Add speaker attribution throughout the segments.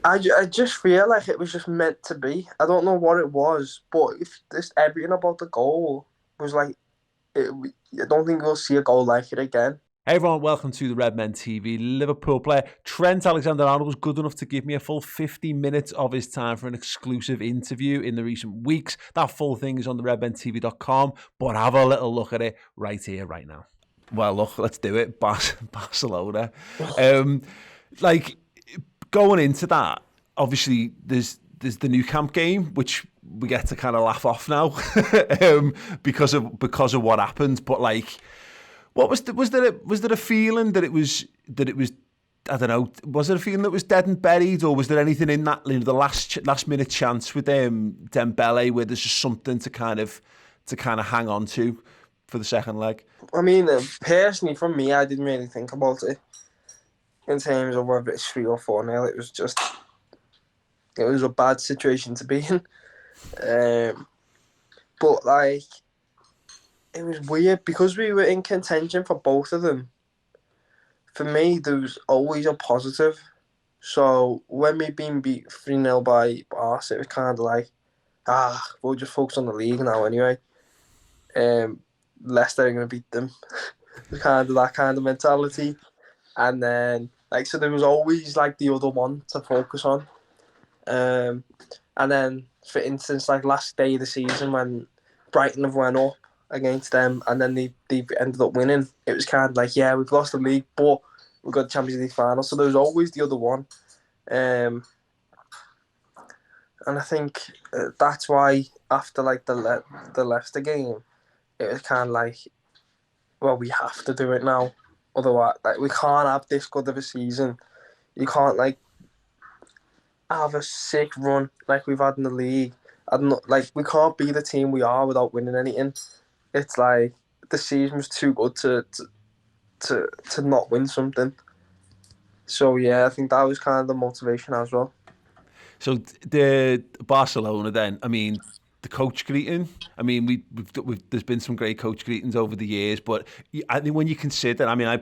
Speaker 1: I just feel like it was just meant to be. I don't know what it was, but if this everything about the goal was like, I don't think we'll see a goal like it again.
Speaker 2: Hey everyone, welcome to the Redmen TV. Liverpool player Trent Alexander-Arnold was good enough to give me a full 50 minutes of his time for an exclusive interview in the recent weeks. That full thing is on the redmentv.com, but have a little look at it right here, right now. Well, look, let's do it. Barcelona. Like, going into that, obviously there's the new camp game, which we get to kind of laugh off now because of what happened. But like, what was there a feeling that it was I don't know, was there a feeling that was dead and buried, or was there anything in that, you know, the last minute chance with Dembele where there's just something to kind of hang on to for the second leg?
Speaker 1: I mean, personally, from me, I didn't really think about it in terms of whether it's 3 or 4 nil. It was a bad situation to be in, but like, it was weird because we were in contention for both of them. For me, there was always a positive. So when we been beat 3-0 by Barca, it was kind of like, we'll just focus on the league now anyway. Leicester are going to beat them. It's kind of that kind of mentality. And then, like, so there was always like the other one to focus on. And then, for instance, like last day of the season when Brighton have went up against them and then they ended up winning, it was kind of like, yeah, we've lost the league, but we've got the Champions League final. So there was always the other one. And I think that's why after like the Leicester game, it was kind of like, well, we have to do it now. Otherwise, like, we can't have this good of a season. You can't like have a sick run like we've had in the league. Like, we can't be the team we are without winning anything. It's like the season was too good to not win something. So yeah, I think that was kind of the motivation as well.
Speaker 2: So the Barcelona then, I mean, the coach greeting. I mean, there's been some great coach greetings over the years, but I think when you consider, I mean, I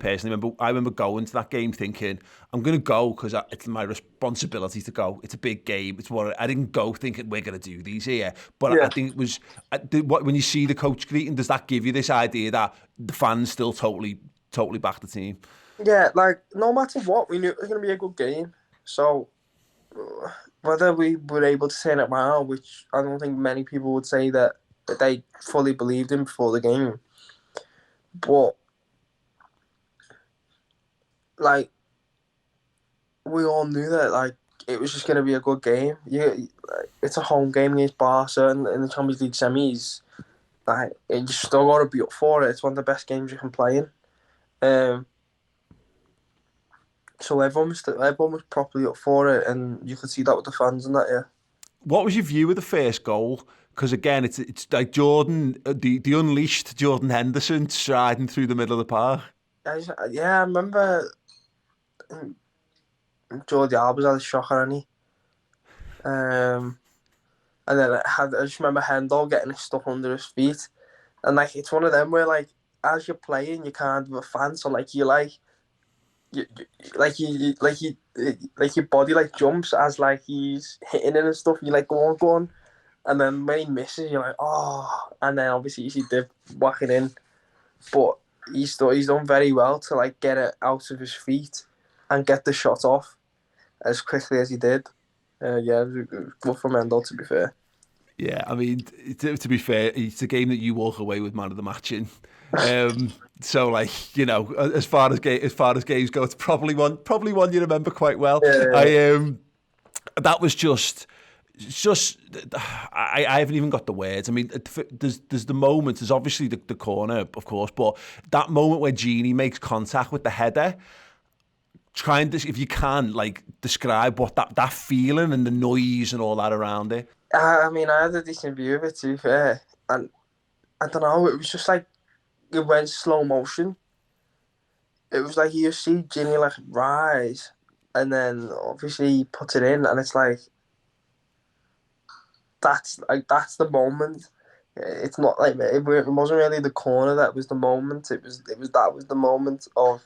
Speaker 2: remember going to that game thinking, I'm going to go because it's my responsibility to go. It's a big game. It's what I didn't go thinking we're going to do these here. But
Speaker 1: Yeah,
Speaker 2: I think it was when you see the coach greeting, does that give you this idea that the fans still totally back the team?
Speaker 1: yeah. Like, no matter what, we knew it was going to be a good game. So whether we were able to turn it around, which I don't think many people would say that they fully believed in before the game, but like, we all knew that like it was just going to be a good game. It's a home game against Barca in the Champions League semis. Like, you still got to be up for it. It's one of the best games you can play in. Um, so everyone was properly up for it, and you could see that with the fans and that. Yeah.
Speaker 2: What was your view of the first goal? Because again, it's like Jordan, the unleashed Jordan Henderson striding through the middle of the park.
Speaker 1: I remember Jordi Alba's had a shocker, and um, and then I just remember Hendel getting it stuck under his feet, and like, it's one of them where like, as you're playing, you can't be a fan, so like like your body like jumps as like he's hitting it and stuff. You like, go on, and then when he misses, you're like, oh, and then obviously you see Div whack it in, but he's done very well to like get it out of his feet and get the shot off as quickly as he did. Yeah, it was good for Mendel, to be fair.
Speaker 2: Yeah, I mean, to be fair, it's a game that you walk away with man of the match in. So, like, you know, as far as games go, it's probably one you remember quite well.
Speaker 1: Yeah,
Speaker 2: I That was just I haven't even got the words. I mean, there's the moment. There's obviously the corner, of course, but that moment where Gini makes contact with the header. Try and, if you can, like, describe what that feeling and the noise and all that around it.
Speaker 1: I mean, I had a decent view of it, to be fair, and I don't know. It was just like it went slow motion. It was like you see Ginny like rise, and then obviously he puts it in, and it's like that's the moment. It's not like it wasn't really the corner that was the moment. That was the moment of,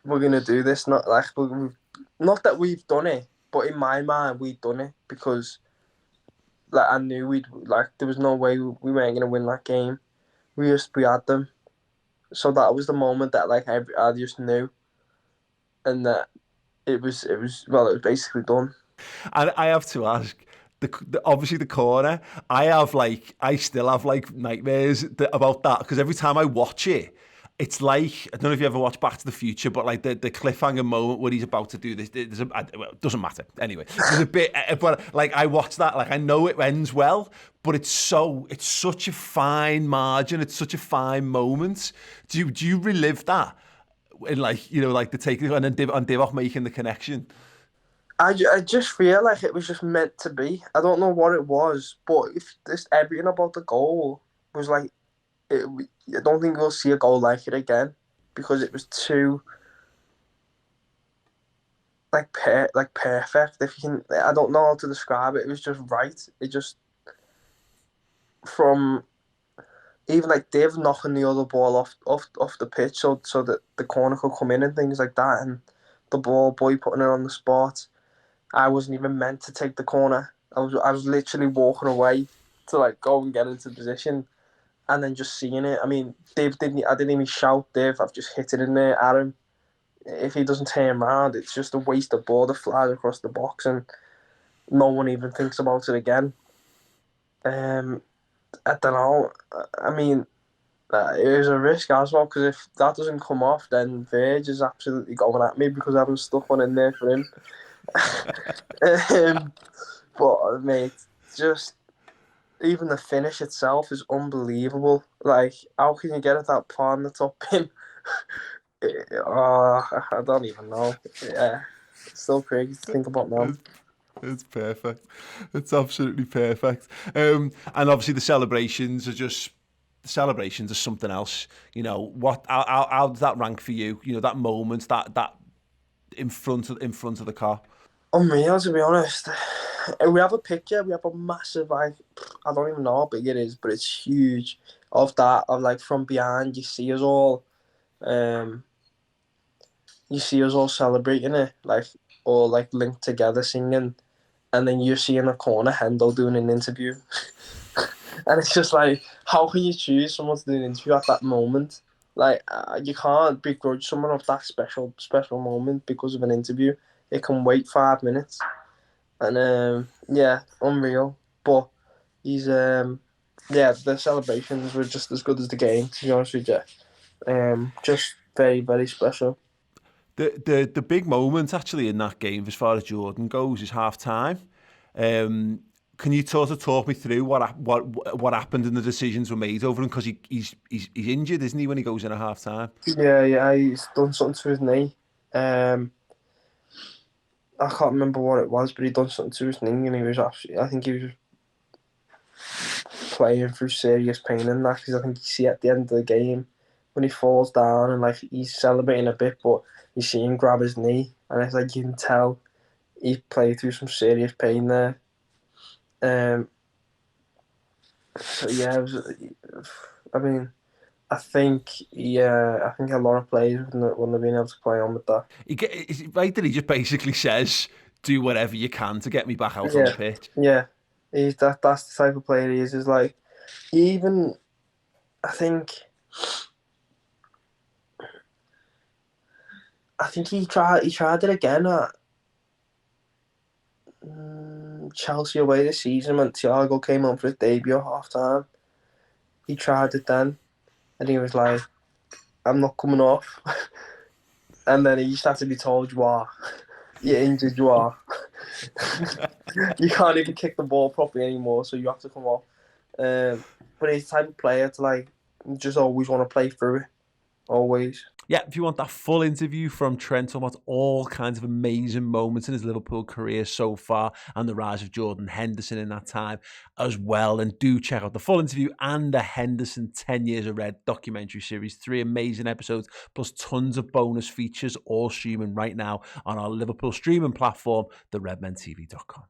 Speaker 1: we're gonna do this. Not like not that we've done it, but in my mind we'd done it because like I knew we'd like there was no way we weren't gonna win that game. We had them, so that was the moment that like I just knew, and that it was basically done.
Speaker 2: And I have to ask, obviously the corner, I still have like nightmares about that because every time I watch it, it's like, I don't know if you ever watch Back to the Future, but like the cliffhanger moment where he's about to do this, well, it doesn't matter. Anyway, there's a bit, but like I watch that, like I know it ends well, but it's such a fine margin, it's such a fine moment. Do you relive that in like, like the take and then Divock making the connection?
Speaker 1: I just feel like it was just meant to be. I don't know what it was, but if this everything about the goal was like it, I don't think we'll see a goal like it again because it was too like perfect. If you can, I don't know how to describe it. It was just right. It just from even like Div knocking the other ball off the pitch so that the corner could come in and things like that, and the ball boy putting it on the spot. I wasn't even meant to take the corner. I was literally walking away to like go and get into position, and then just seeing it. I mean, Dave didn't. I didn't even shout, Dave. I've just hit it in there at him. If he doesn't turn around, it's just a waste of ball that flies across the box, and no one even thinks about it again. Um, I don't know. I mean, it was a risk as well because if that doesn't come off, then Verge is absolutely going at me because I haven't stuck one in there for him. um, but mate, just even the finish itself is unbelievable. Like, how can you get at that far in the top pin? I don't even know. Yeah, it's still crazy to think about now.
Speaker 2: It's perfect. It's absolutely perfect. And obviously the celebrations are something else. How does that rank for you? That moment, that in front of the car.
Speaker 1: Unreal, to be honest. We have a picture. We have a massive, like, I don't even know how big it is, but it's huge. Of that, of like from behind, you see us all. Um, you see us all celebrating it, like all like linked together singing, and then you see in the corner Hendo doing an interview, and it's just like, how can you choose someone to do an interview at that moment? Like, you can't begrudge someone of that special moment because of an interview. It can wait 5 minutes, and yeah, unreal. But he's yeah, the celebrations were just as good as the game. To be honest with you, just very special.
Speaker 2: The big moment actually in that game, as far as Jordan goes, is half time. Can you sort of talk me through what happened and the decisions were made over him because he's injured, isn't he, when he goes in at half time?
Speaker 1: Yeah, he's done something to his knee. I can't remember what it was, but he done something to his knee, and he was actually, I think he was playing through serious pain in that because I think you see at the end of the game when he falls down and like he's celebrating a bit, but you see him grab his knee, and it's like you can tell he played through some serious pain there. Um, so yeah, I mean, I think a lot of players wouldn't have been able to play on with that.
Speaker 2: Is it right that he just basically says, "Do whatever you can to get me back out on the
Speaker 1: Yeah,
Speaker 2: pitch"?
Speaker 1: yeah. He's that's the type of player he is. Is like even I think he tried it again at Chelsea away this season when Thiago came on for his debut at half time. He tried it then, and he was like, "I'm not coming off." And then he just had to be told, "You are, you're injured. You are. You can't even kick the ball properly anymore, so you have to come off." But he's the type of player to like just always want to play through it, always.
Speaker 2: Yeah, if you want that full interview from Trent about all kinds of amazing moments in his Liverpool career so far and the rise of Jordan Henderson in that time as well, then do check out the full interview and the Henderson 10 Years of Red documentary series. 3 amazing episodes plus tons of bonus features all streaming right now on our Liverpool streaming platform, theredmentv.com.